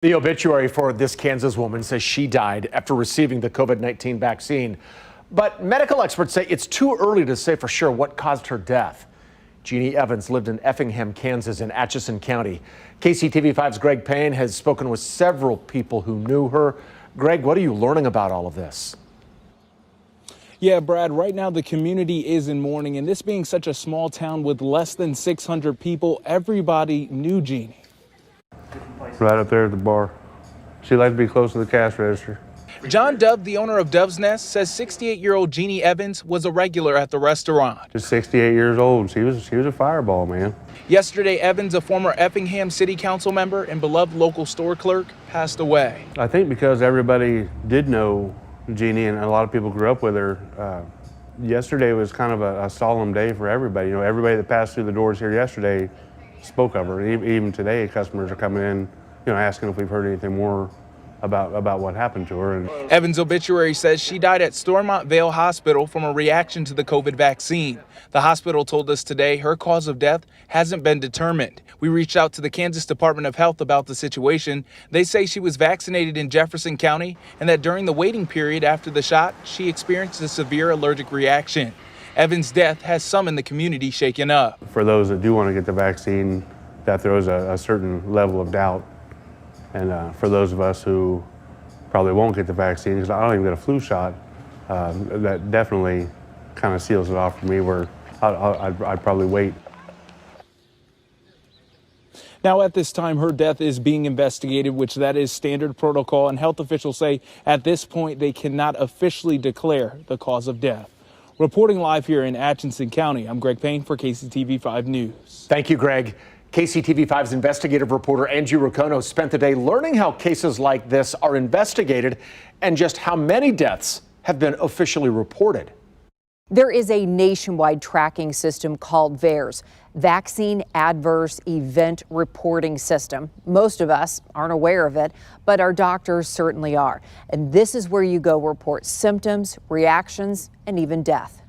The obituary for this Kansas woman says she died after receiving the COVID-19 vaccine. But medical experts say it's too early to say for sure what caused her death. Jeanie Evans lived in Effingham, Kansas in Atchison County. KCTV5's Greg Payne has spoken with several people who knew her. Greg, what are you learning about all of this? Yeah, Brad, right now the community is in mourning, and this being such a small town with less than 600 people, everybody knew Jeanie. Right up there at the bar. She liked to be close to the cash register. John Dove, the owner of Dove's Nest, says 68-year-old Jeanie Evans was a regular at the restaurant. Just 68 years old. She was a fireball, man. Yesterday, Evans, a former Effingham City Council member and beloved local store clerk, passed away. I think because everybody did know Jeanie and a lot of people grew up with her, yesterday was kind of a solemn day for everybody. You know, everybody that passed through the doors here yesterday spoke of her. Even today, customers are coming in, you know, asking if we've heard anything more about what happened to her. And Evans' obituary says she died at Stormont Vale Hospital from a reaction to the COVID vaccine. The hospital told us today her cause of death hasn't been determined. We reached out to the Kansas Department of Health about the situation. They say she was vaccinated in Jefferson County and that during the waiting period after the shot, she experienced a severe allergic reaction. Evans' death has some in the community shaken up. for those that do want to get the vaccine, that throws a certain level of doubt. And for those of us who probably won't get the vaccine, because I don't even get a flu shot, that definitely kind of seals it off for me, where I'd probably wait. Now, at this time, her death is being investigated, which that is standard protocol, and health officials say at this point they cannot officially declare the cause of death. Reporting live here in Atchison County, I'm Greg Payne for KCTV5 News. Thank you, Greg. KCTV5's investigative reporter Angie Racono spent the day learning how cases like this are investigated and just how many deaths have been officially reported. There is a nationwide tracking system called VAERS, Vaccine Adverse Event Reporting System. Most of us aren't aware of it, but our doctors certainly are. And this is where you go report symptoms, reactions, and even death.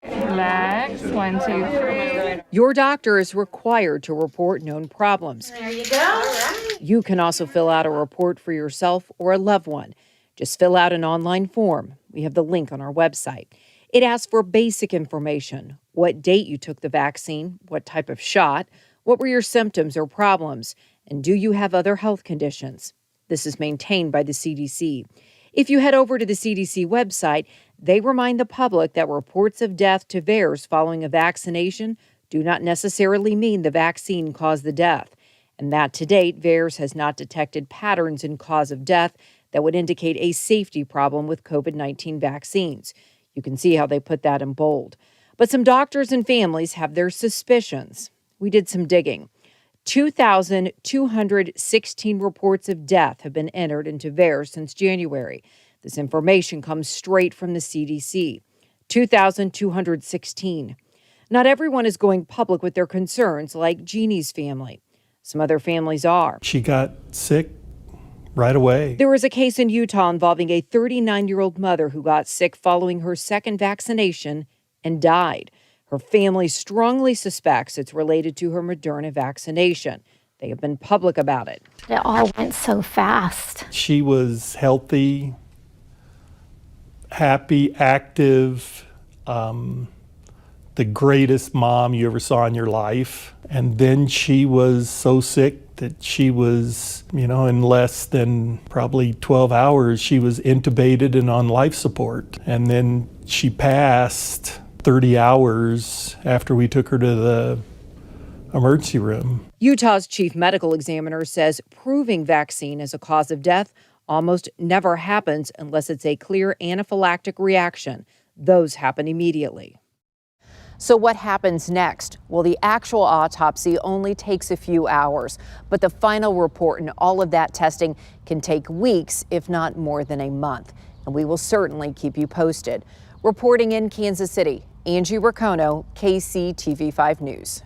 Relax. 1, 2, 3. Your doctor is required to report known problems. There you go. All right. You can also fill out a report for yourself or a loved one. Just fill out an online form. We have the link on our website. It asks for basic information: what date you took the vaccine, what type of shot, what were your symptoms or problems, and do you have other health conditions? This is maintained by the CDC. If you head over to the CDC website, they remind the public that reports of death to VAERS following a vaccination do not necessarily mean the vaccine caused the death, and that to date, VAERS has not detected patterns in cause of death that would indicate a safety problem with COVID-19 vaccines. You can see how they put that in bold. But some doctors and families have their suspicions. We did some digging. 2,216 reports of death have been entered into VAERS since January. This information comes straight from the CDC. 2,216. Not everyone is going public with their concerns like Jeannie's family. Some other families are. She got sick right away. There was a case in Utah involving a 39-year-old mother who got sick following her second vaccination and died. Her family strongly suspects it's related to her Moderna vaccination. They have been public about it. It all went so fast. She was healthy, happy, active, the greatest mom you ever saw in your life. And then she was so sick that she was, in less than probably 12 hours, she was intubated and on life support. And then she passed 30 hours after we took her to the emergency room. Utah's chief medical examiner says proving vaccine as a cause of death almost never happens unless it's a clear anaphylactic reaction. Those happen immediately. So what happens next? Well, the actual autopsy only takes a few hours, but the final report and all of that testing can take weeks, if not more than a month. And we will certainly keep you posted. Reporting in Kansas City, Angie Racono, KCTV5 News.